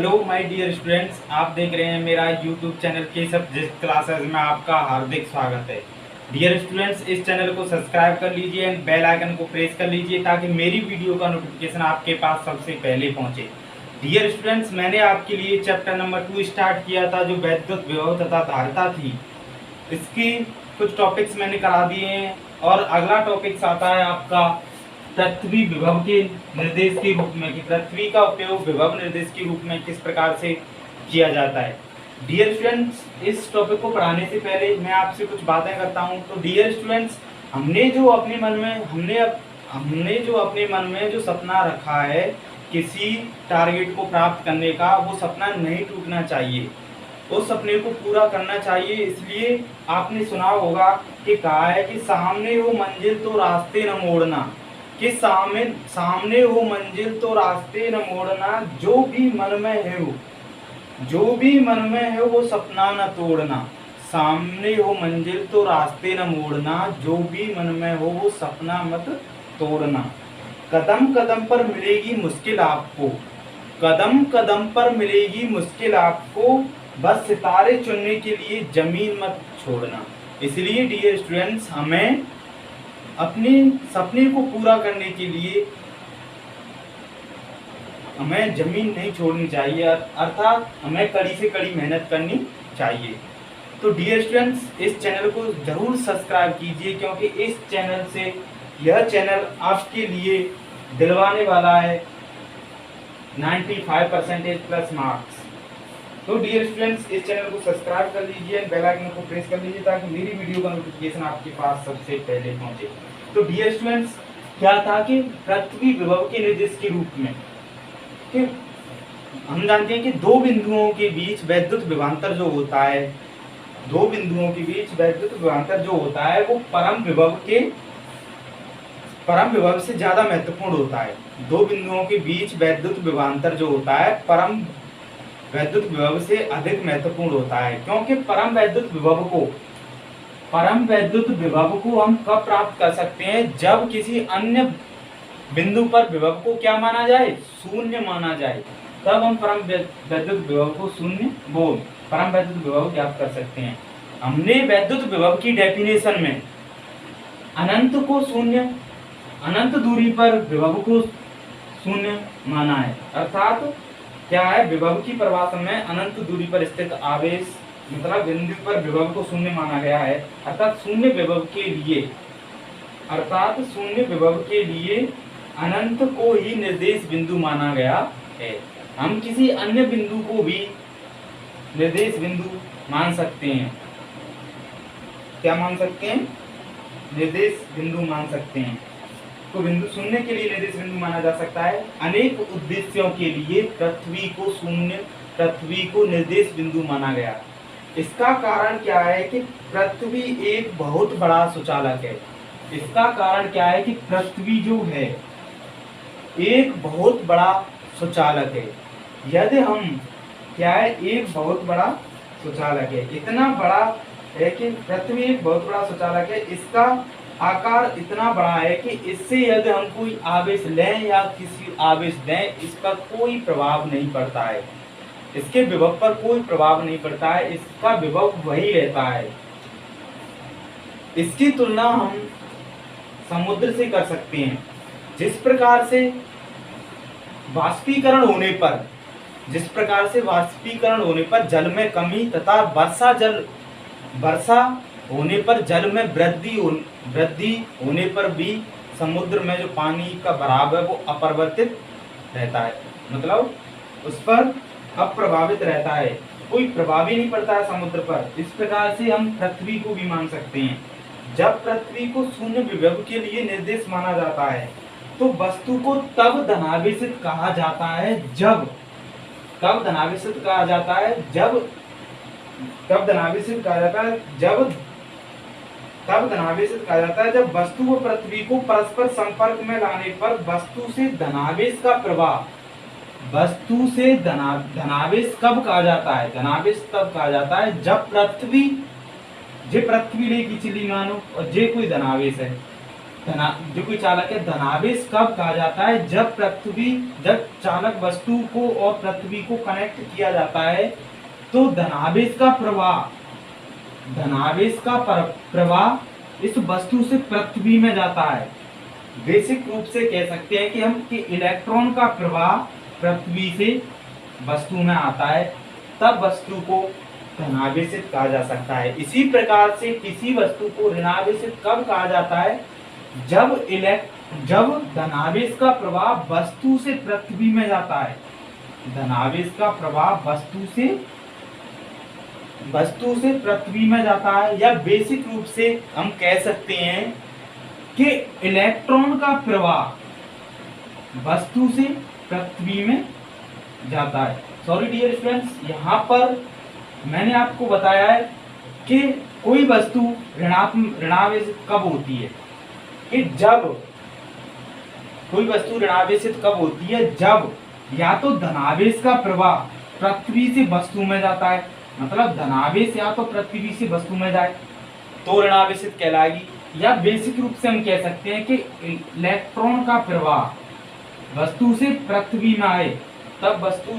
Hello my dear students, आप देख रहे हैं मेरा यूट्यूब चैनल के सब्जेक्ट क्लासेस में आपका हार्दिक स्वागत है। डियर स्टूडेंट्स, इस चैनल को सब्सक्राइब कर लीजिए एंड बेल आइकन को प्रेस कर लीजिए ताकि मेरी वीडियो का नोटिफिकेशन आपके पास सबसे पहले पहुंचे। डियर स्टूडेंट्स, मैंने आपके लिए चैप्टर नंबर 2 स्टार्ट किया था जो वैद्युत विभव तथा धारिता थी। इसकी कुछ टॉपिक्स मैंने करा दिए हैं और अगला टॉपिक्स आता है आपका पृथ्वी विभव के निर्देश के रूप में कि पृथ्वी का उपयोग विभव निर्देश के रूप में किस प्रकार से किया जाता है। डियर स्टूडेंट्स, इस टॉपिक को पढ़ाने से पहले मैं आपसे कुछ बातें करता हूं। तो डियर स्टूडेंट्स, हमने जो अपने मन में जो सपना रखा है किसी टारगेट को प्राप्त करने का, वो सपना नहीं टूटना चाहिए, उस सपने को पूरा करना चाहिए। इसलिए आपने सुना होगा कि कहा है कि सामने हो मंजिल तो रास्ते न मोड़ना, कि सामने हो मंजिल तो रास्ते न मोड़ना, जो भी मन में है वो सपना न तोड़ना। सामने हो मंजिल तो रास्ते न मोड़ना, जो भी मन में हो वो सपना मत तोड़ना। कदम कदम पर मिलेगी मुश्किल आपको, कदम कदम पर मिलेगी मुश्किल आपको, बस सितारे चुनने के लिए जमीन मत छोड़ना। इसलिए डियर स्टूडेंट्स, हमें अपने सपने को पूरा करने के लिए हमें जमीन नहीं छोड़नी चाहिए, अर्थात हमें कड़ी से कड़ी मेहनत करनी चाहिए। तो डियर स्टूडेंट्स, इस चैनल को जरूर सब्सक्राइब कीजिए क्योंकि इस चैनल से यह चैनल आपके लिए दिलवाने वाला है 95% प्लस मार्क्स। तो डियर स्टूडेंट्स, इस चैनल को सब्सक्राइब कर लीजिए, बेल आइकन को प्रेस कर लीजिए ताकि मेरी वीडियो का नोटिफिकेशन आपके पास सबसे पहले पहुंचे। तो डियर स्टूडेंट्स, क्या था कि पृथ्वी विभव के निर्देश के रूप में कि हम जानते हैं कि दो बिंदुओं के बीच वैद्युत विभवांतर जो होता है, दो बिंदुओं के बीच वैद्युत विभवांतर जो होता है वो परम विभव से ज्यादा महत्वपूर्ण होता है। दो बिंदुओं के बीच वैद्युत विभवांतर जो होता है परम वैद्युत विभव से अधिक महत्वपूर्ण होता है, क्योंकि परम वैद्युत विभव को हम कब प्राप्त कर सकते हैं, जब किसी अन्य बिंदु पर विभव को क्या माना जाए, शून्य माना जाए, तब हम परम वैद्युत विभव को परम वैद्युत विभव ज्ञात कर सकते हैं। हमने वैद्युत विभव की डेफिनेशन में अनंत दूरी पर विभव को शून्य माना है। अर्थात क्या है, विभव की परिभाषा में अनंत दूरी पर स्थित आवेश मतलब बिंदु पर विभव को शून्य माना गया है। अर्थात शून्य विभव के लिए अनंत को ही निर्देश बिंदु माना गया है। हम किसी अन्य बिंदु को भी निर्देश बिंदु मान सकते हैं। क्या मान सकते हैं? निर्देश बिंदु मान सकते हैं। तो बिंदु शून्य के लिए निर्देश बिंदु माना जा सकता है। अनेक उद्देश्यों के लिए पृथ्वी को निर्देश बिंदु माना गया। इसका कारण क्या है कि पृथ्वी एक बहुत बड़ा सुचालक है। इसका कारण क्या है कि पृथ्वी जो है एक बहुत बड़ा सुचालक है। यदि हम क्या है, एक बहुत बड़ा सुचालक है, इतना बड़ा है कि पृथ्वी एक बहुत बड़ा सुचालक है। इसका आकार इतना बड़ा है कि इससे यदि हम कोई आवेश लें या किसी आवेश दें, इस पर कोई प्रभाव नहीं पड़ता है, इसके विभव पर कोई प्रभाव नहीं पड़ता है, इसका विभव वही रहता है। इसकी तुलना हम समुद्र से कर सकते हैं। जिस प्रकार से वाष्पीकरण होने पर जल में कमी तथा वर्षा होने पर जल में वृद्धि होने पर भी समुद्र में जो पानी का बहाव है वो अपरिवर्तित रहता है, मतलब उस पर अप्रभावित रहता है, कोई प्रभाव ही नहीं पड़ता है समुद्र पर। इस प्रकार से हम पृथ्वी को भी मान सकते हैं। जब पृथ्वी को शून्य विभव के लिए निर्देश माना जाता है तो वस्तु को तब धनावेशित कहा जाता है जब जब वस्तु व पृथ्वी को परस्पर संपर्क में लाने पर वस्तु से धनावेश धनावेश कब कहा जाता है? धनावेश तब कहा जाता है जब पृथ्वी ले की चिली मानो और जे कोई धनावेश है, जो कोई चालक है, धनावेश कब कहा जाता है? जब चालक वस्तु को और पृथ्वी को कनेक्ट किया जाता है तो धनावेश का प्रवाह इस वस्तु से पृथ्वी में जाता है। बेसिक रूप से कह सकते हैं कि हम कि इलेक्ट्रॉन का प्रवाह पृथ्वी से वस्तु में आता है, तब वस्तु को धनावेशित कहा जा सकता है। इसी प्रकार से किसी वस्तु को ऋणावेशित कब कहा जाता है? जब धनावेश का प्रवाह वस्तु से पृथ्वी में जाता है। धनावेश का प्रवाह वस्तु से पृथ्वी में जाता है, या बेसिक रूप से हम कह सकते हैं कि इलेक्ट्रॉन का प्रवाह वस्तु से पृथ्वी में जाता है। सॉरी डियर स्टूडेंट्स, यहाँ पर मैंने आपको बताया है कि कोई वस्तु ऋणावेशित कब होती है, कि जब कोई वस्तु ऋणावेशित कब होती है? जब या तो धनावेश का प्रवाह पृथ्वी से वस्तु में जाता है, मतलब धनावेश या तो पृथ्वी से वस्तु में जाए तो ऋणावेशित कहलाएगी, या बेसिक रूप से हम कह सकते हैं कि इलेक्ट्रॉन का प्रवाह वस्तु से पृथ्वी में आए तब वस्तु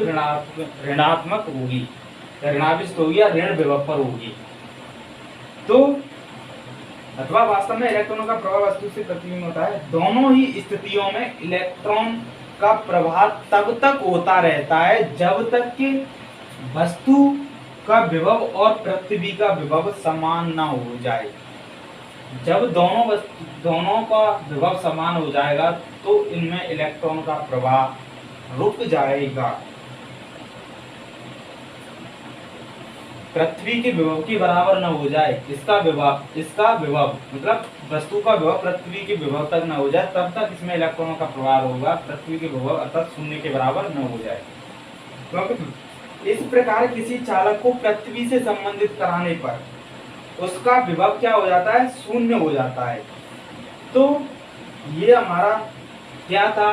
ऋणात्मक होगी, ऋणावेशित होगी या ऋण विभव पर होगी। तो अथवा वास्तव में इलेक्ट्रॉनों का प्रवाह वस्तु से पृथ्वी में होता है। दोनों ही स्थितियों में इलेक्ट्रॉन का प्रवाह तब तक होता रहता है जब तक कि वस्तु का विभव और पृथ्वी का विभव समान ना हो जाए। जब दोनों का विभव समान हो जाएगा तो इनमें इलेक्ट्रॉन का प्रवाह रुक जाएगा। पृथ्वी के विभव के बराबर न हो जाए, इसका विभव मतलब वस्तु का विभव पृथ्वी के विभव तक न हो जाए, तब तक इसमें इलेक्ट्रॉनों का प्रवाह होगा। पृथ्वी के विभव अर्थात शून्य के बराबर न हो जाए। क्योंकि इस प्रकार किसी चालक को पृथ्वी से संबंधित कराने पर उसका विभव क्या हो जाता है? शून्य हो जाता है। तो ये हमारा क्या था?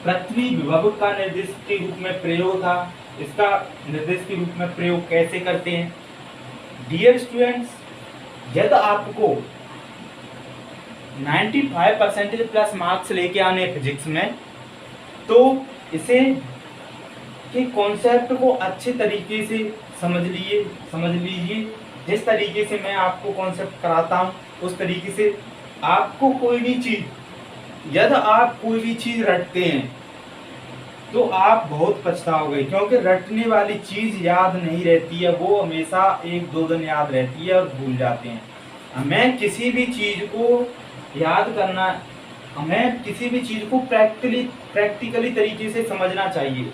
पृथ्वी विभव का निर्देश के रूप में प्रयोग था। इसका निर्देश के रूप में प्रयोग कैसे करते हैं? डियर स्टूडेंट्स, यदि आपको 95% प्लस मार्क्स लेके आने फिजिक्स में, तो इसे के कॉन्सेप्ट को अच्छे तरीके से समझ लीजिए। जिस तरीके से मैं आपको कॉन्सेप्ट कराता हूँ उस तरीके से आपको यदि आप कोई भी चीज रटते हैं तो आप बहुत पछताओगे, क्योंकि रटने वाली चीज याद नहीं रहती है, वो हमेशा 1-2 दिन याद रहती है और भूल जाते हैं। हमें किसी भी चीज को प्रैक्टिकली तरीके से समझना चाहिए,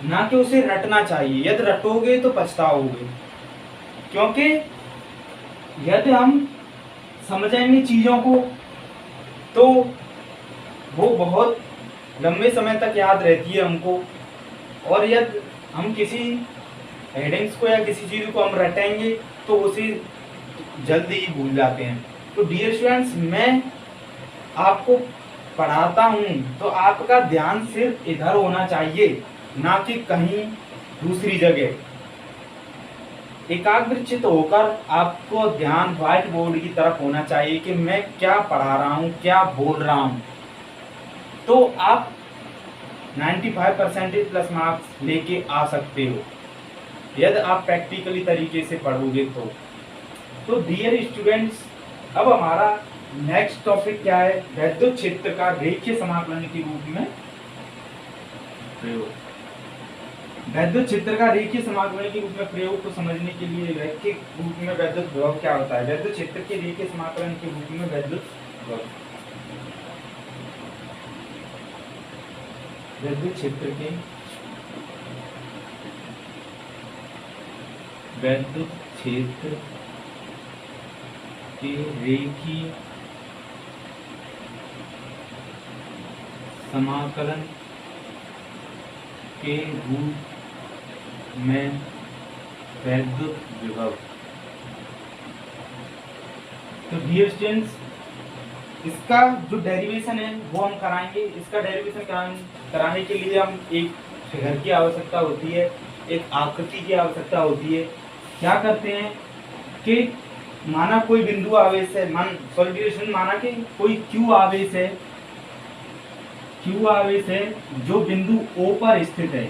ना कि उसे रटना चाहिए। यदि रटोगे तो पछताओगे, क्योंकि यदि हम समझेंगे चीजों को तो वो बहुत लंबे समय तक याद रहती है हमको, और यदि हम किसी हेडिंग्स को या किसी चीज को हम रटेंगे तो उसे जल्दी ही भूल जाते हैं। तो डियर स्टूडेंट्स, मैं आपको पढ़ाता हूँ तो आपका ध्यान सिर्फ इधर होना चाहिए, ना कि कहीं दूसरी जगह। एकाग्रचित्त होकर आपको ध्यान व्हाइट बोर्ड की तरफ होना चाहिए कि मैं क्या पढ़ा रहा हूँ, क्या बोल रहा हूँ। तो आप 95% प्लस मार्क्स लेके आ सकते हो यदि आप प्रैक्टिकली तरीके से पढ़ोगे तो डियर स्टूडेंट्स, अब हमारा नेक्स्ट टॉपिक क्या है? वैद्युत क्षेत्र का रेखीय समाकलन के रूप में प्रयोग। वैद्युत क्षेत्र का रेखीय समाकलन के रूप में प्रयोग को समझने के लिए रैखिक रूप में वैद्युत विभव क्या होता है? वैद्युत क्षेत्र के रेखीय समाकलन के रूप में वैद्युत क्षेत्र के रेखीय समाकलन के रूप में वैद्युत विभव। तो डियर स्टूडेंट्स, इसका जो डेरिवेशन है वो हम कराएंगे। इसका डेरिवेशन कराने के लिए हम एक फिगर की आवश्यकता होती है, एक आकृति की आवश्यकता होती है। क्या करते हैं कि माना कोई बिंदु आवेश है, सॉलिड्रेशन माना कि कोई क्यू आवेश है, क्यू आवेश है जो बिंदु O पर स्थित है।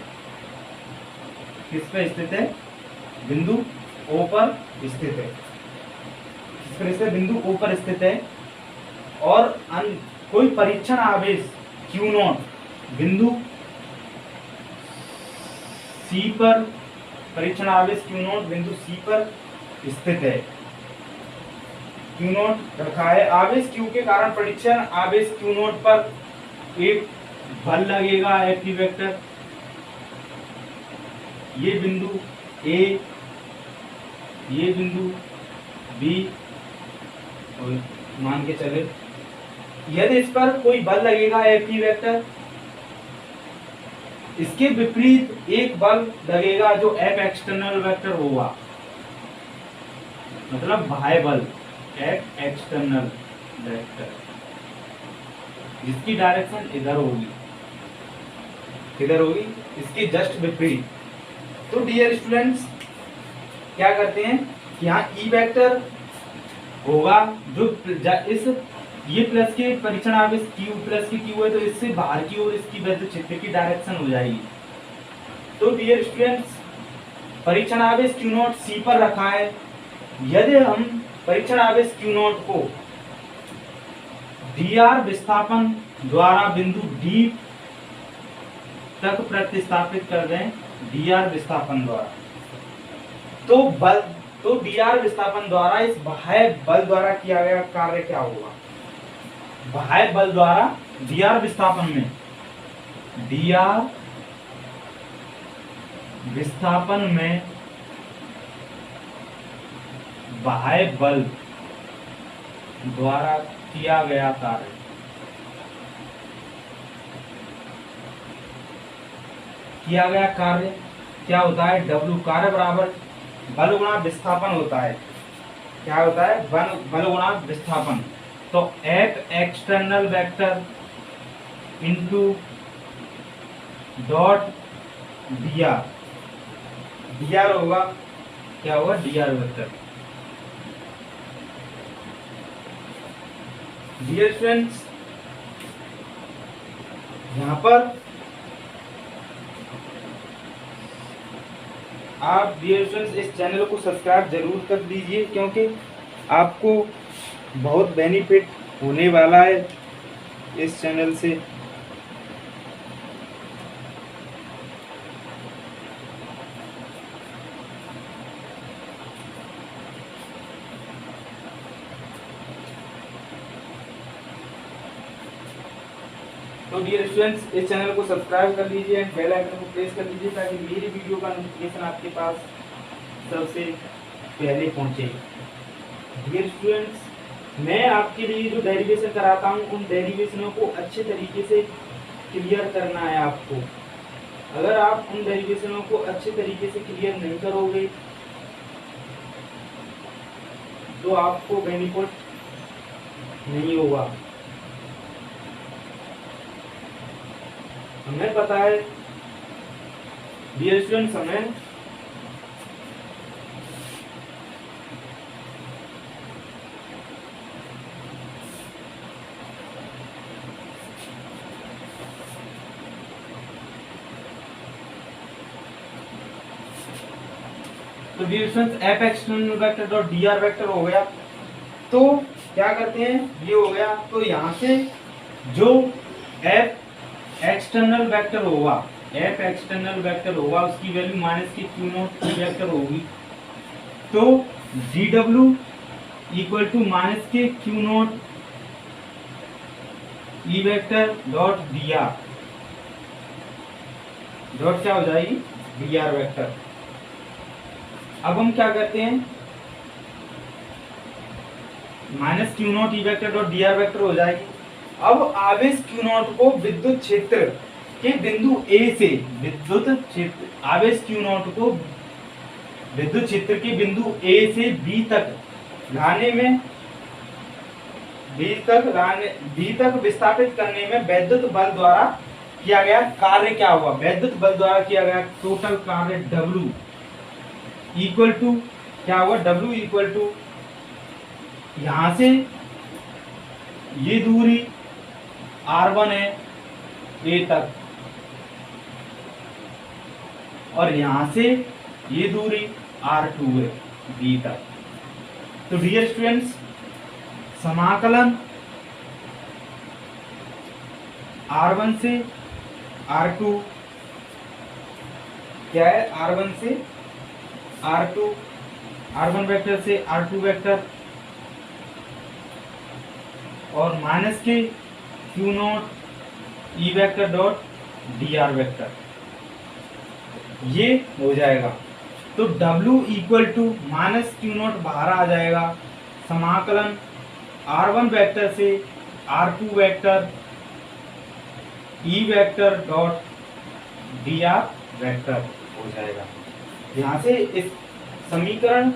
किस पर स्थित है? बिंदु O पर स्थित है। किस पर स्थित? बिंदु O पर स्थित है। और कोई परीक्षण आवेश Q0 बिंदु C पर, परीक्षण आवेश Q0 बिंदु C पर स्थित है। Q0 रखा है। आवेश Q के कारण परीक्षण आवेश Q0 पर एक बल लगेगा F वेक्टर। ये बिंदु A, ये बिंदु B और मान के चले, यदि इस पर कोई बल लगेगा F वेक्टर, इसके विपरीत एक बल लगेगा जो F एक्सटर्नल वेक्टर होगा, मतलब बाह्य बल F एक्सटर्नल वेक्टर, जिसकी डायरेक्शन इधर होगी, किधर होगी? इसके जस्ट विपरीत। तो डियर स्टूडेंट्स, क्या करते हैं कि यहाँ ई वेक्टर होगा जो इस ये प्लस के परीक्षण आवेश क्यू प्लस की क्यू है, तो इससे बाहर की ओर इसकी विद्युत क्षेत्र की डायरेक्शन हो जाएगी। तो डियर स्टूडेंट्स, परीक्षण आवेश Q0 C पर रखा है। यदि हम परीक्षण आवेश Q0 को dr विस्थापन द्वारा बिंदु D तक प्रतिस्थापित कर दें, dr विस्थापन द्वारा, तो dr विस्थापन द्वारा इस बाह्य बल द्वारा किया गया कार्य क्या होगा? बाह्य बल द्वारा dr विस्थापन में, dr विस्थापन में बाह्य बल द्वारा किया गया कार्य, क्या होता है? W कार्य बराबर बल गुणा विस्थापन होता है। क्या होता है? बल गुणा विस्थापन। तो F external vector into dot dr होगा, क्या होगा? dr vector. डियर स्टूडेंट्स, यहाँ पर आप डियर स्टूडेंट्स इस चैनल को सब्सक्राइब जरूर कर दीजिए, क्योंकि आपको बहुत बेनिफिट होने वाला है इस चैनल से। तो डियर स्टूडेंट्स, इस चैनल को सब्सक्राइब कर लीजिए एंड बेल आइकन को प्रेस कर लीजिए, ताकि मेरी वीडियो का नोटिफिकेशन आपके पास सबसे पहले पहुंचे। डियर स्टूडेंट्स, मैं आपके लिए जो डेरिवेशन कराता हूं, उन डेरिवेशनों को अच्छे तरीके से क्लियर करना है आपको। अगर आप उन डेरिवेशनों को अच्छे तरीके से क्लियर नहीं करोगे तो आपको बेनिफिट नहीं होगा। हमें पता है डियर स्टूडेंट्स, हमें तो dear students F external vector dot dr vector हो गया। तो क्या करते हैं, ये हो गया। तो यहाँ से जो F एक्सटर्नल वेक्टर होगा, उसकी वैल्यू माइनस की Q0 वेक्टर होगी। तो dw इक्वल टू माइनस के Q0 ई वेक्टर डॉट dr डॉट क्या हो जाएगी? dr vector. अब हम क्या करते हैं, माइनस Q0 ई वेक्टर डॉट dr वेक्टर हो जाएगी। अब आवेश Q0 को विद्युत क्षेत्र के बिंदु A से, आवेश Q0 को विद्युत क्षेत्र के बिंदु A से B तक विस्थापित करने में वैद्युत बल द्वारा किया गया कार्य क्या हुआ? वैद्युत बल द्वारा किया गया टोटल कार्य W इक्वल टू क्या हुआ? W इक्वल टू यहां से ये दूरी r1 है a तक, और यहां से ये दूरी r2 है b तक। तो डियर स्टूडेंट्स, समाकलन r1 से r2 क्या है, r1 से r2, r1 वेक्टर से r2 वेक्टर, और माइनस के Q naught E vector dot D R vector, ये हो जाएगा। तो W equal to minus Q naught बाहर आ जाएगा, समाकलन r1 वेक्टर से r2 vector E vector dot D R vector हो जाएगा। यहाँ से इस समीकरण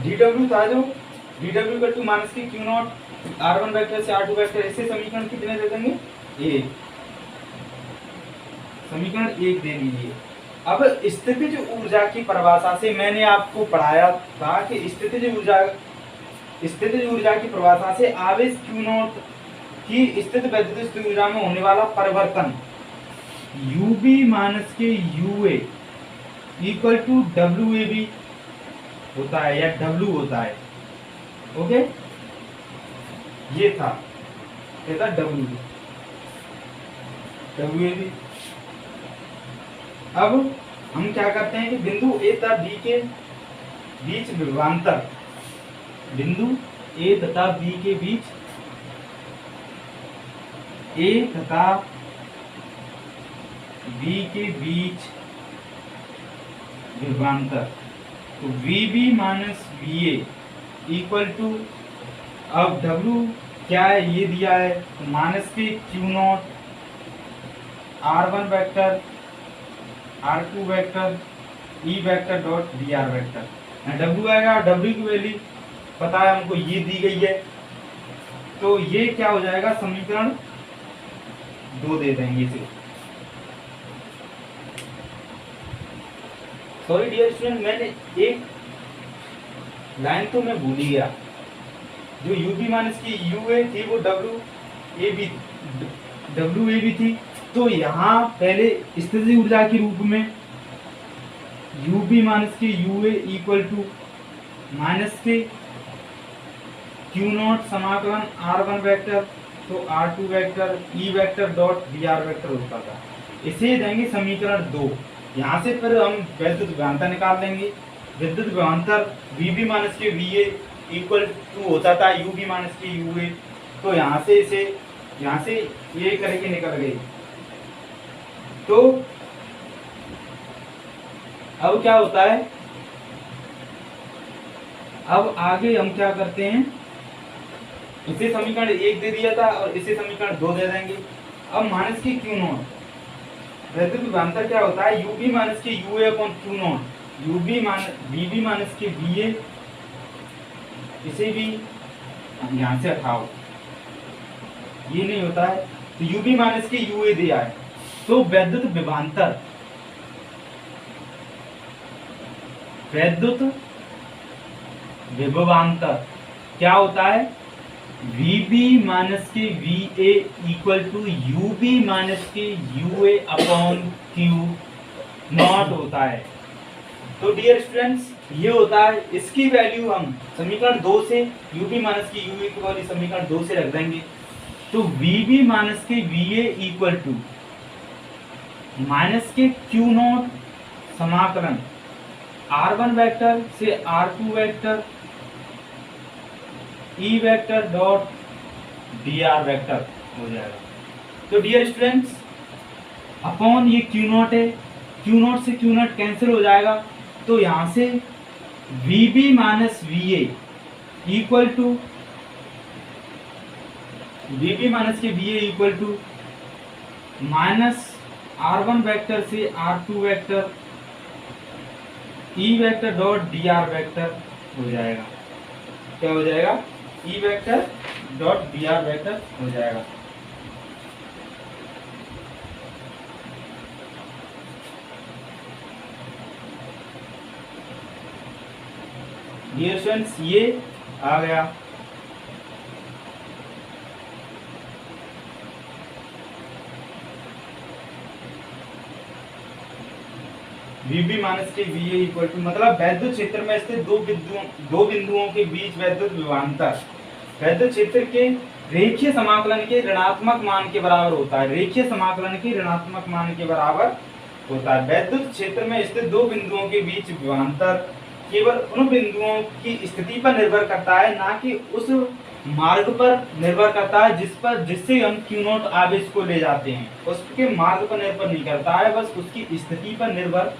dw था जो dw इक्वल टू माइनस की क्यू नॉट r1 वेक्टर से r2 वेक्टर, इससे समीकरण कितने दे देंगे, एक, समीकरण एक दे लीजिए। अब स्थितिज ऊर्जा की परिभाषा से मैंने आपको पढ़ाया था कि स्थितिज ऊर्जा की परिभाषा से आवेश क्यू नॉट की स्थित वैद्युत स्थिति ऊर्जा में होने वाला परिवर्तन यूबी माइनस के UA equal to W A B होता है, या डब्ल्यू होता है। ओके, ये था कहता डब्ल्यू ए बी। अब हम क्या करते हैं कि बिंदु ए तथा बी के बीच विभवांतर, बिंदु ए तथा बी के बीच, ए तथा बी के बीच विभवांतर, तो VB minus VA equal to, अब W क्या है ये दिया है, तो माइनस के Q not R1 vector R2 vector E vector dot D R vector, W आएगा, W की वैल्यू पता है हमको, ये दी गई है। तो ये क्या हो जाएगा, समीकरण 2 दे देंगे इसे। सॉरी डियर स्टूडेंट, मैंने एक लाइन तो मैं भूल ही गया, जो यूबी माइनस की यूए थी वो डब्ल्यू ए बी थी। तो यहाँ पहले स्थितिज ऊर्जा के रूप में यूबी माइनस की यूए इक्वल टू माइनस के क्यू नॉट समाकलन R1 वेक्टर तो R2 vector E vector dot D R vector होता था, इसे देंगे समीकरण 2। यहाँ से फिर हम वैद्युत विभवांतर निकाल लेंगे। विद्युत विभवांतर VB माइनस के VA इक्वल टू होता था UB माइनस के UA, तो यहाँ से इसे यहाँ से ये करके निकल गई। तो अब क्या होता है, अब आगे हम क्या करते हैं, इसे समीकरण 1 दे दिया था और इसे समीकरण 2 दे देंगे। अब माइनस की क्यू नॉट, वैद्युत विभवांतर क्या होता है, यूबी माइनस के UA upon Q naught, VB minus के VA, इसे भी यहाँ से हटाओ, ये नहीं होता है, तो यूबी माइनस के यूए दिया है। तो वैद्युत विभवांतर क्या होता है, VB माइनस के VA equal to UB minus के UA अपॉन क्यू नॉट होता है। तो डियर स्टूडेंट्स, ये होता है, इसकी वैल्यू हम समीकरण 2 से UB माइनस की UA की वैल्यू समीकरण 2 से रख देंगे। तो VB माइनस के VA इक्वल टू माइनस के क्यू नॉट समाकलन R1 वेक्टर से R2 vector E vector dot D R vector हो जाएगा। तो डियर स्टूडेंट्स, अपॉन ये क्यू नॉट है, क्यू नॉट से क्यू नॉट कैंसिल हो जाएगा, तो यहाँ से VB minus VA equal to VB minus के VA equal to minus R1 vector से R2 vector E vector dot D R vector हो जाएगा। क्या हो जाएगा, E vector dot D R vector हो जाएगा। डियर स्टूडेंट्स, ये आ गया। VB माइनस के VA इक्वल टू, मतलब वैद्युत क्षेत्र में स्थित दो बिंदुओं के बीच वैद्युत विभवांतर वैद्युत क्षेत्र के रेखीय समाकलन के ऋणात्मक मान के बराबर होता है। रेखीय समाकलन के ऋणात्मक मान के बराबर होता है। वैद्युत क्षेत्र में स्थित दो बिंदुओं के बीच विभवांतर केवल उन बिंदुओं की स्थिति पर निर्भर करता है, ना कि उस मार्ग पर निर्भर करता है जिससे हम Q0 आवेश को ले जाते हैं। उसके मार्ग पर निर्भर नहीं करता है, बस उसकी स्थिति पर निर्भर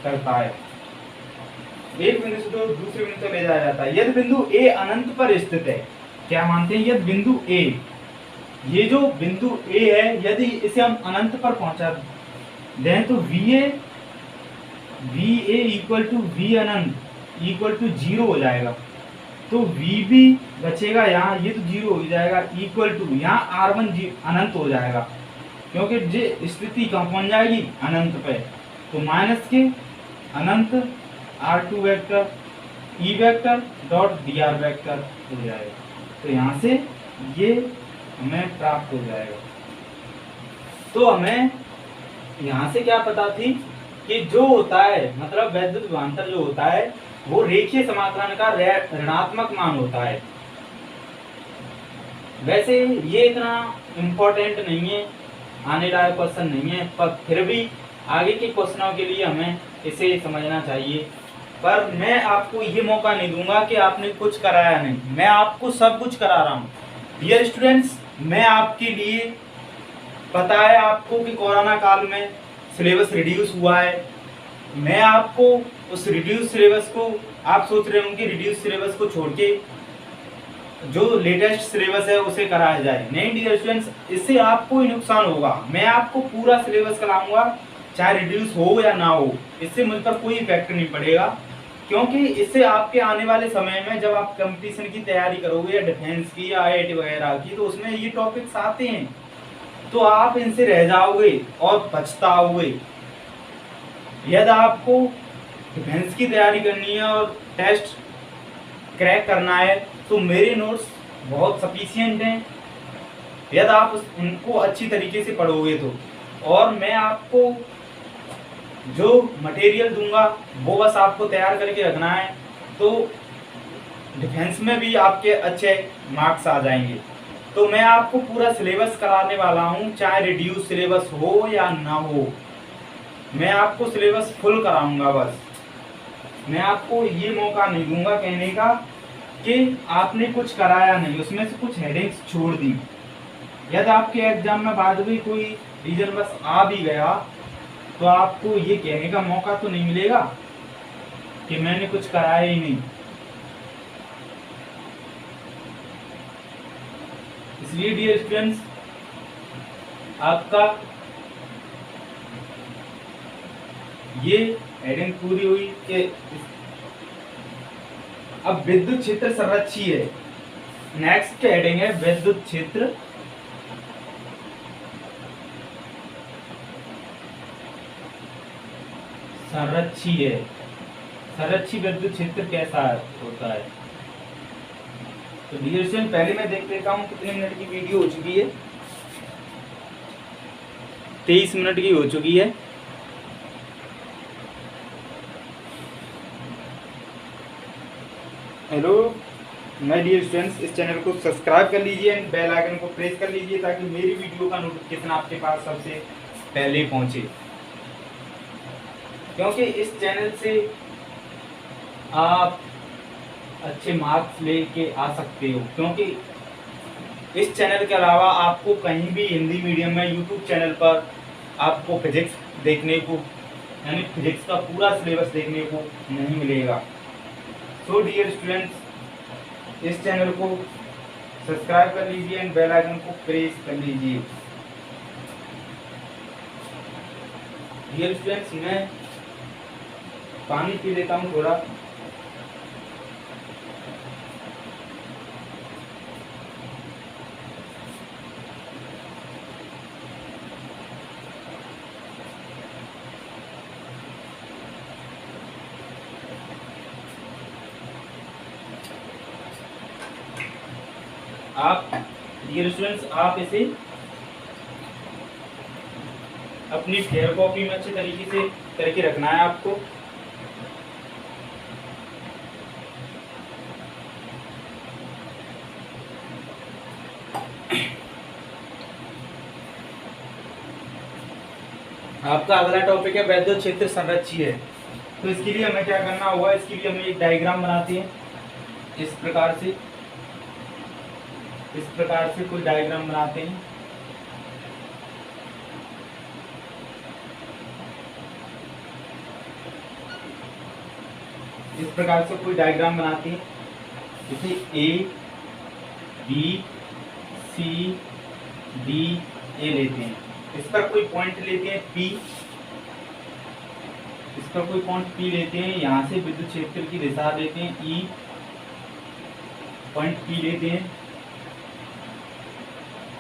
करता है। एक बिंदु से दूसरे बिंदु तक ले जाया जाता है। यदि बिंदु A अनंत पर स्थित है, क्या मानते हैं, यदि बिंदु A, ये जो बिंदु A है, यदि इसे हम अनंत पर पहुंचा दें तो VA इक्वल टू V अनंत इक्वल टू 0 हो जाएगा। तो VB बचेगा यहाँ, ये तो 0 हो जाएगा, इक्वल टू यहाँ R1 अनंत हो जाएगा, क्योंकि जो स्थिति कहाँ पहुंच जाएगी, अनंत पे। तो माइनस के अनंत R2 vector E vector dot dr vector हो जाएगा। तो यहाँ से ये हमें प्राप्त हो जाएगा। तो हमें यहाँ से क्या पता थी कि जो होता है, मतलब वैद्युत विभवांतर जो होता है वो रेखीय समाकलन का ऋणात्मक मान होता है। वैसे ये इतना इम्पोर्टेंट नहीं है, आने लायक क्वेश्चन नहीं है, पर फिर भी आगे के क्वेश्चनों के लिए हमें इसे समझना चाहिए। पर मैं आपको ये मौका नहीं दूंगा कि आपने कुछ कराया नहीं, मैं आपको सब कुछ करा रहा हूँ। डियर स्टूडेंट्स, मैं आपके लिए, पता है आपको कि कोरोना काल में सिलेबस रिड्यूस हुआ है, मैं आपको उस रिड्यूस सिलेबस को, आप सोच रहे होंगे रिड्यूस सिलेबस को छोड़ के जो लेटेस्ट सिलेबस है उसे कराया जाए। नहीं डियर स्टूडेंट्स, इससे आपको ही नुकसान होगा। मैं आपको पूरा सिलेबस कराऊंगा, चाहे रिड्यूस हो या ना हो, इससे मुझ पर कोई इफेक्ट नहीं पड़ेगा, क्योंकि इससे आपके आने वाले समय में जब आप कंपटीशन की तैयारी करोगे या डिफेंस की या IIT वगैरह की, तो उसमें ये टॉपिक्स आते हैं, तो आप इनसे रह जाओगे और पछताओगे। यदि आपको डिफेंस की तैयारी करनी है और टेस्ट क्रैक करना है तो मेरे नोट्स बहुत सफिशिएंट हैं, यदि आप उनको अच्छी तरीके से पढ़ोगे तो। और मैं आपको जो मटेरियल दूंगा वो बस आपको तैयार करके रखना है, तो डिफेंस में भी आपके अच्छे मार्क्स आ जाएंगे। तो मैं आपको पूरा सिलेबस कराने वाला हूँ, चाहे रिड्यूस सिलेबस हो या ना हो, मैं आपको सिलेबस फुल कराऊंगा। बस मैं आपको ये मौका नहीं दूंगा कहने का कि आपने कुछ कराया नहीं, उसमें से कुछ हेडिंग्स छोड़ दी। यदि आपके एग्जाम में बाद में कोई रीजन बस आ भी गया तो आपको ये कहने का मौका तो नहीं मिलेगा कि मैंने कुछ कराया ही नहीं। इसलिए डियर स्टूडेंट्स, आपका ये हेडिंग पूरी हुई कि अब विद्युत क्षेत्र संरक्षी है। नेक्स्ट हेडिंग है विद्युत क्षेत्र संरक्षी है। संरक्षी विद्युत क्षेत्र कैसा होता है? तो डियर स्टूडेंट, पहले मैं देख लेता हूँ कितने मिनट की वीडियो हो चुकी है। 23 मिनट की हो चुकी है। हेलो माय डियर स्टूडेंट्स, इस चैनल को सब्सक्राइब कर लीजिए एंड बेल आइकन को प्रेस कर लीजिए ताकि मेरी वीडियो का नोटिफिकेशन आपके पास सबसे पहले पहुंचे, क्योंकि इस चैनल से आप अच्छे मार्क्स लेके आ सकते हो। क्योंकि इस चैनल के अलावा आपको कहीं भी हिंदी मीडियम में यूट्यूब चैनल पर आपको फिजिक्स देखने को, यानी फिजिक्स का पूरा सिलेबस देखने को नहीं मिलेगा। सो डियर स्टूडेंट्स, इस चैनल को सब्सक्राइब कर लीजिए एंड बेल आइकन को प्रेस कर लीजिए। डियर स्टूडेंट्स, मैं पानी पी लेता हूँ थोड़ा। आप डियर स्टूडेंट्स आप इसे अपनी फेयर कॉपी में अच्छे तरीके से करके रखना है आपको। आपका अगला टॉपिक है वैद्युत क्षेत्र संरक्षी है। तो इसके लिए हमें क्या करना होगा, इसके लिए हमें एक डायग्राम बनाते हैं इस प्रकार से कोई डायग्राम बनाते हैं। इस प्रकार से कोई डायग्राम बनाते हैं, जैसे ए बी सी डी ए लेते हैं, इस पर कोई पॉइंट लेते हैं पी, इस पर कोई पॉइंट पी लेते हैं, यहाँ से विद्युत क्षेत्र की दिशा देते हैं ई, पॉइंट पी लेते हैं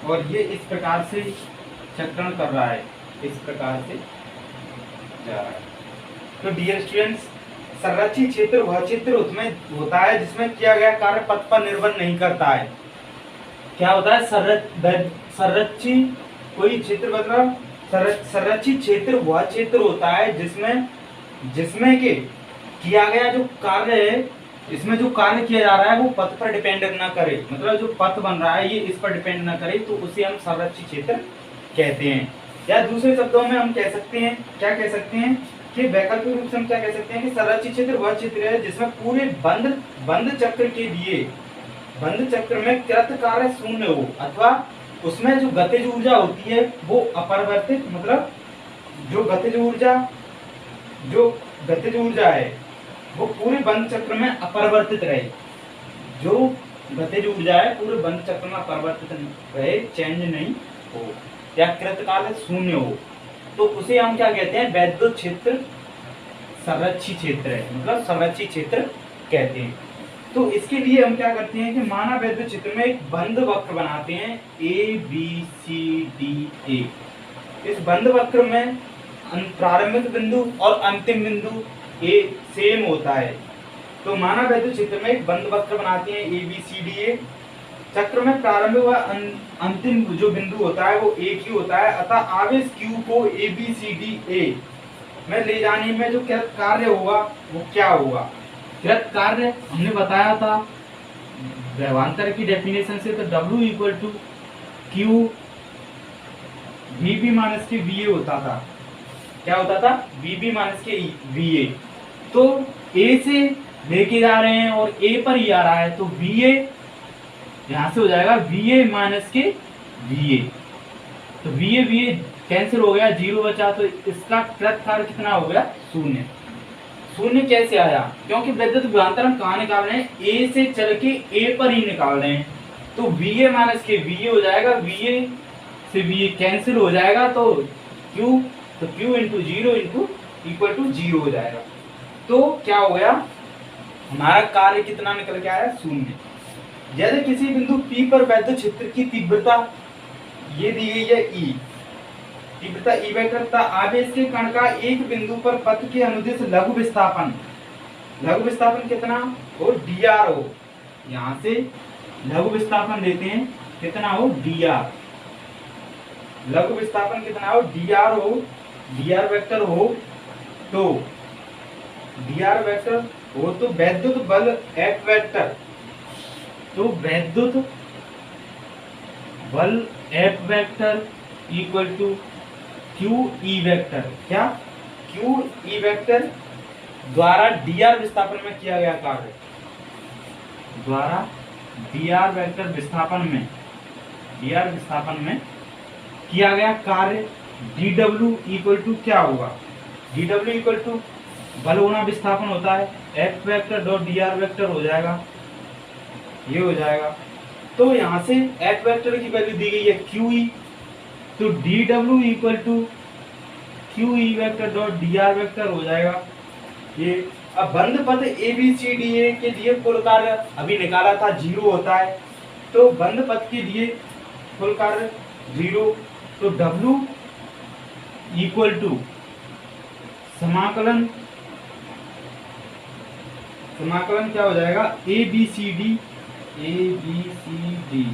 और ये इस प्रकार से चक्रण कर रहा है, इस प्रकार से जा रहा है। तो डियर स्टूडेंट्स, संरक्षित क्षेत्र वह क्षेत्र उसमें होता है जिसमें किया गया कार्य पथ पर निर्भर नहीं करता है। क्या होता है? संरक्षित कोई क्षेत्र मतलब संरक्षित क्षेत्र वह क्षेत्र होता है जिसमें के किया गया जो कार्य है, इसमें जो कार्य किया जा रहा है वो पथ पर डिपेंड ना करे, मतलब जो पथ बन रहा है ये इस पर डिपेंड ना करे, तो उसे हम संरक्षित क्षेत्र कहते हैं। या दूसरे शब्दों में हम कह सकते हैं, क्या कह सकते हैं कि वैकल्पिक रूप से हम क्या कह सकते हैं कि संरक्षित क्षेत्र वह क्षेत्र है जिसमें पूरे बंद चक्र में कृत कार्य शून्य हो, अथवा उसमें जो गतिज ऊर्जा होती है वो अपरिवर्तित, मतलब जो गतिज ऊर्जा है वो पूरे बंद चक्र में अपरिवर्तित रहे, जो गतिज ऊर्जा है पूरे बंद चक्र में अपरिवर्तित रहे, चेंज नहीं हो या कृतकाल शून्य हो, तो उसे हम क्या कहते हैं? वैद्युत क्षेत्र संरक्षित क्षेत्र है, मतलब संरक्षित क्षेत्र कहते हैं। तो इसके लिए हम क्या करते हैं कि माना वैद्युत क्षेत्र में एक बंद वक्र बनाते हैं ए बी सी डी ए। इस बंद वक्र में प्रारंभिक बिंदु और अंतिम बिंदु ए सेम होता है। तो माना वैद्युत क्षेत्र में एक बंद वक्र बनाते हैं ए बी सी डी ए, चक्र में प्रारंभिक व अंतिम जो बिंदु होता है वो एक ही होता है, अतः आवेश Q को ए बी सी डी ए में ले जाने में जो कृत कार्य होगा वो क्या होगा? कृत कार्य हमने बताया था व्यवांतर की डेफिनेशन से, तो W equal to Q VB minus के VA होता था। क्या होता था? VB माइनस के VA। तो A से लेके जा रहे हैं और A पर ही आ रहा है, तो VA यहाँ से हो जाएगा VA माइनस के VA, तो VA कैंसिल हो गया, 0 बचा, तो इसका कृत कार्य कितना हो गया? शून्य। शून्य कैसे आया? क्योंकि वैद्युत विभवांतर हम कहाँ निकाल रहे हैं? A से चल के A पर ही निकाल रहे हैं, तो VA माइनस के VA हो जाएगा, VA से VA कैंसिल हो जाएगा, तो Q into 0 into equal to 0 हो जाएगा। तो क्या हो गया? हमारा कार्य कितना निकल के आया? शून्य। यदि किसी बिंदु P पर वैद्युत क्षेत्र की तीव्रता ये दी गई है E, तीव्रता E वेक्टर तथा आवेश के कण का एक बिंदु पर पथ के अनुदिश लघु विस्थापन कितना हो? dr हो। यहाँ से लघु विस्थापन लेते हैं, कितना हो? dr। लघु विस्थापन कितना हो? dr हो, dr वेक्टर हो, तो dr वेक्टर हो तो वैद्युत बल F वेक्टर, तो वैद्युत बल F vector equal to Q E vector, क्या? क्यू ई वेक्टर द्वारा dr विस्थापन में किया गया कार्य, द्वारा dr वेक्टर विस्थापन में किया गया कार्य dw इक्वल टू क्या होगा? dw इक्वल टू बल गुणा विस्थापन होता है, F vector dot dr vector हो जाएगा, ये हो जाएगा। तो यहाँ से F वेक्टर की वैल्यू दी गई है QE, तो dw equal to QE vector dot dr vector हो जाएगा ये। अब बंद पथ ABCDA के लिए कुल कार्य अभी निकाला था 0 होता है, तो बंद पथ के लिए कुल कार्य 0, तो W इक्वल टू समाकलन क्या हो जाएगा? ABCD A B C D,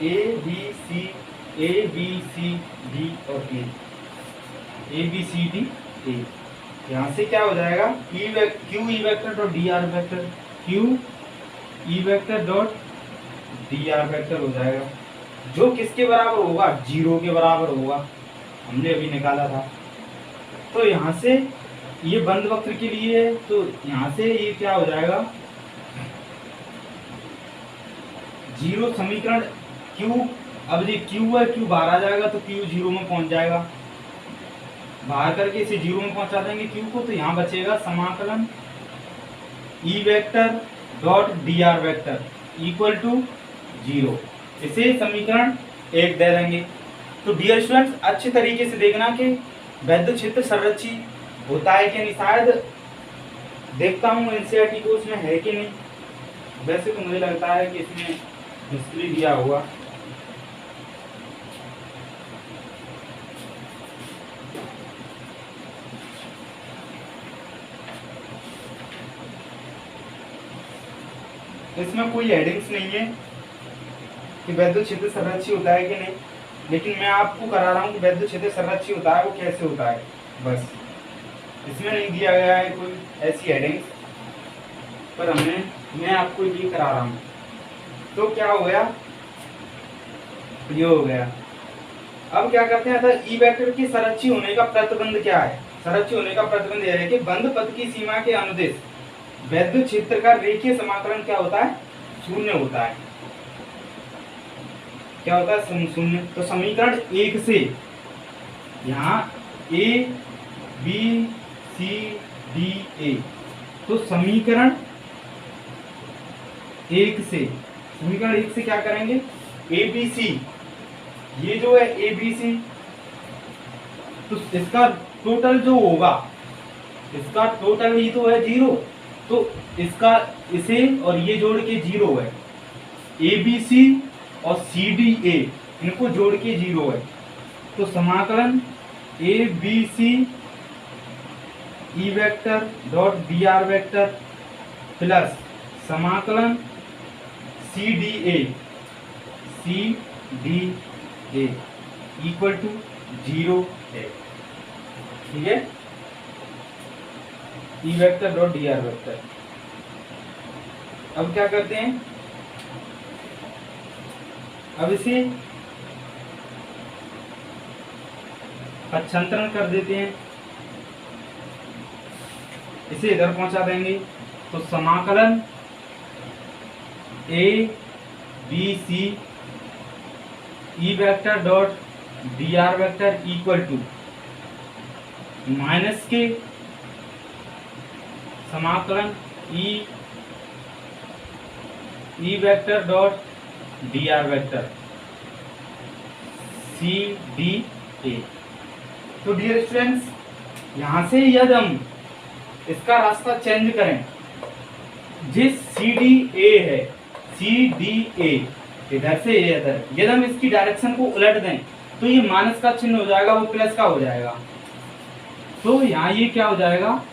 A B C D और ए बी सी डी ए। यहाँ से क्या हो जाएगा, Q E vector dot D R vector, Q E vector dot D R vector हो जाएगा, जो किसके बराबर होगा, 0 के बराबर होगा, हमने अभी निकाला था। तो यहाँ से ये बंद वक्र के लिए है, तो यहाँ से ये क्या हो जाएगा, 0 समीकरण क्यू, अब ये क्यू है, क्यू बाहर आ जाएगा तो क्यू 0 में पहुंच जाएगा, बाहर करके इसे 0 में पहुंचा देंगे क्यू को, तो यहाँ बचेगा समाकलन E vector dot D R vector equal to 0। इसे समीकरण 1 दे देंगे। तो डियर स्टूडेंट्स, अच्छे तरीके से देखना कि वैद्युत क्षेत्र संरक्षित होता है कि नहीं। शायद देखता हूँ एनसीईआरटी को उसमें है कि नहीं, वैसे तो मुझे लगता है कि इसमें मुश्किल दिया हुआ। इसमें कोई हेडिंग्स नहीं है कि वैद्युत क्षेत्र संरक्षित होता है कि नहीं, लेकिन मैं आपको करा रहा हूँ कि वैद्युत क्षेत्र संरक्षित होता है वो कैसे होता है, बस। इसमें नहीं दिया गया है कोई ऐसी हेडिंग्स, पर मैं आपको ये करा रहा हूँ। तो क्या हो गया, ये हो गया। अब क्या करते हैं, अतः ई वेक्टर की संरक्षित होने का प्रतिबंध क्या है। संरक्षित होने का प्रतिबंध यह है कि बंद पथ की सीमा के अनुदेश वैद्युत क्षेत्र का रेखीय समाकलन क्या होता है, 0 होता है। क्या होता है, 0। तो समीकरण 1 से यहाँ ए बी सी डी ए, तो समीकरण 1 से क्या करेंगे, ए बी सी, ये जो है ए बी सी, तो इसका टोटल जो होगा, इसका टोटल ही तो है 0, तो इसका इसे और ये जोड़ के 0 है, ए बी सी और सी डी ए इनको जोड़ के 0 है। तो समाकलन A B C E vector dot D R vector plus समाकलन C D A equal to 0 है, ठीक है। E vector dot D R vector. अब क्या करते हैं, अब इसे पक्षांतरण कर देते हैं, इसे इधर पहुंचा देंगे। तो समाकलन A B C E vector dot D R vector equal to minus के समाकलन E vector dot D R vector C D A. तो डियर स्टूडेंट्स, यहां से यदि हम इसका रास्ता चेंज करें, जिस सी डी ए है, सी डी ए इधर से इधर, यदि हम इसकी डायरेक्शन को उलट दें तो ये माइनस का चिन्ह हो जाएगा, वो प्लस का हो जाएगा। तो यहाँ ये क्या हो जाएगा,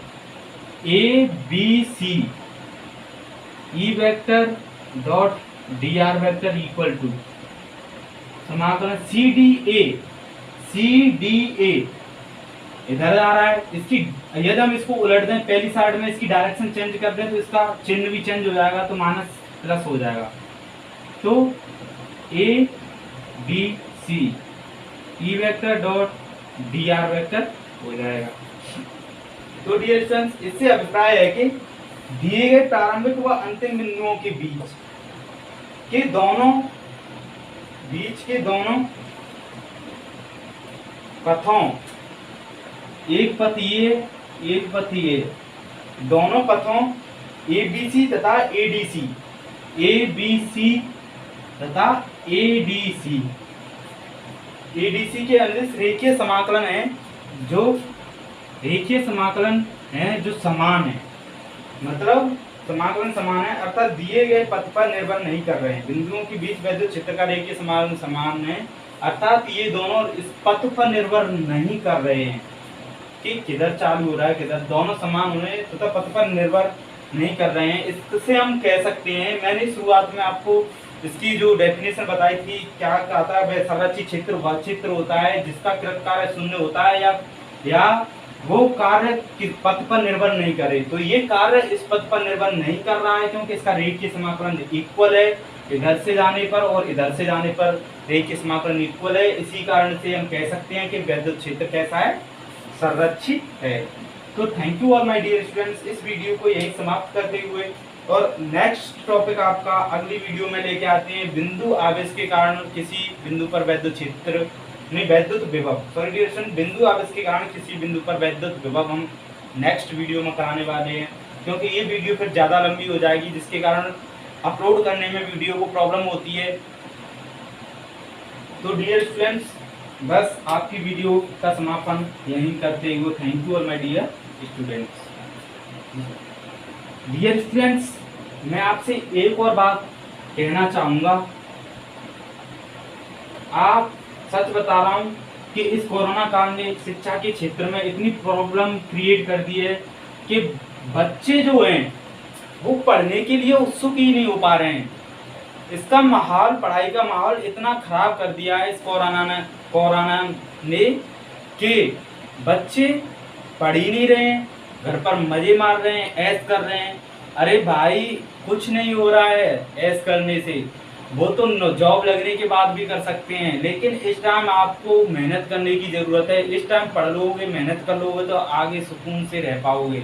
A B C E vector dot D R vector equal to समाकलन सी डी ए इधर आ रहा है, इसकी यदि हम इसको उलट दें, पहली साइड में इसकी डायरेक्शन चेंज कर दें तो इसका चिन्ह भी चेंज हो जाएगा, तो माइनस प्लस हो जाएगा। तो A B C E vector dot D R vector हो जाएगा। तो डियर स्टूडेंट्स, इससे अभिप्राय है कि दिए गए प्रारंभिक व अंतिम बिंदुओं के बीच के दोनों पथों, एक पथ ये, एक पथ ये, दोनों पथों ए बी सी तथा A D C, A B सी तथा ए डी सी के अनुदिश रेखीय समाकलन है, जो रेखीय समाकलन है जो समान है, मतलब समाकलन समान है, अर्थात दिए गए पथ पर निर्भर नहीं कर रहे हैं। बिंदुओं के बीच वैद्युत क्षेत्र का रेखीय समाकलन समान है, अर्थात ये दोनों इस पथ पर निर्भर नहीं कर रहे हैं कि किधर चालू हो रहा है, किधर, दोनों समान हो रहे हैं तथा पथ पर निर्भर नहीं कर रहे हैं। इससे हम कह सकते हैं, मैंने शुरुआत में आपको इसकी जो डेफिनेशन बताई थी, क्या कहता है वह संरचित क्षेत्र वह क्षेत्र होता है जिसका कृत कार्य शून्य होता है या वो कार्य किस पथ पर निर्भर नहीं करे। तो ये कार्य इस पथ पर निर्भर नहीं कर रहा है क्योंकि इसका रेखीय समाकलन इक्वल है, इधर से जाने पर और इधर से जाने पर रेखीय समाकलन इक्वल है। इसी कारण से हम कह सकते हैं कि वैद्युत क्षेत्र कैसा है, संरक्षित है। तो thank you all my dear students, इस वीडियो को यही समाप्त करते हुए और नेक्स्ट टॉपिक आपका अगली वीडियो में लेके आते हैं, बिंदु आवेश के कारण किसी बिंदु पर वैद्युत क्षेत्र नहीं वैद्युत विभव, सॉरी डियर स्टूडेंट, बिंदु आवेश के कारण किसी बिंदु पर वैद्युत विभव हम नेक्स्ट वीडियो में कराने वाले हैं, क्योंकि ये वीडियो फिर ज़्यादा लंबी हो जाएगी जिसके कारण अपलोड करने में वीडियो को प्रॉब्लम होती है। तो डियर स्टूडेंट्स, बस आपकी वीडियो का समापन यहीं करते हुए thank you all my dear students. Dear students, मैं आपसे एक और बात कहना चाहूँगा, आप सच बता रहा हूँ कि इस कोरोना काल ने शिक्षा के क्षेत्र में इतनी प्रॉब्लम क्रिएट कर दी है कि बच्चे जो हैं वो पढ़ने के लिए उत्सुक ही नहीं हो पा रहे हैं। इसका माहौल, पढ़ाई का माहौल इतना खराब कर दिया है इस कोरोना ने कि बच्चे पढ़ ही नहीं रहे हैं, घर पर मजे मार रहे हैं, ऐश कर रहे हैं। अरे भाई, कुछ नहीं हो रहा है ऐश करने से, वो तो जॉब लगने के बाद भी कर सकते हैं, लेकिन इस टाइम आपको मेहनत करने की ज़रूरत है। इस टाइम पढ़ लोगे, मेहनत कर लोगे तो आगे सुकून से रह पाओगे।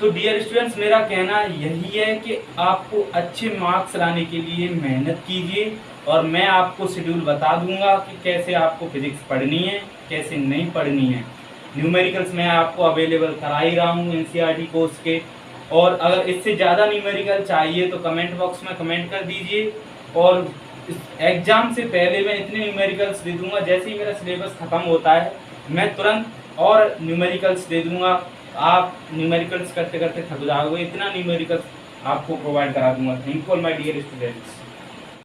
तो डियर स्टूडेंट्स, मेरा कहना यही है कि आपको अच्छे मार्क्स लाने के लिए मेहनत कीजिए और मैं आपको शेड्यूल बता दूंगा कि कैसे आपको फिजिक्स पढ़नी है, कैसे नहीं पढ़नी है। न्यूमेरिकल्स मैं आपको अवेलेबल करा ही रहा हूँ एनसीईआरटी कोर्स के, और अगर इससे ज़्यादा न्यूमेरिकल चाहिए तो कमेंट बॉक्स में कमेंट कर दीजिए। और एग्ज़ाम से पहले मैं इतने न्यूमेरिकल्स दे दूंगा, जैसे ही मेरा सिलेबस ख़त्म होता है मैं तुरंत और न्यूमेरिकल्स दे दूंगा। आप न्यूमेरिकल्स करते करते थक जाओगे, इतना न्यूमेरिकल्स आपको प्रोवाइड करा दूंगा। Thank you all my dear students.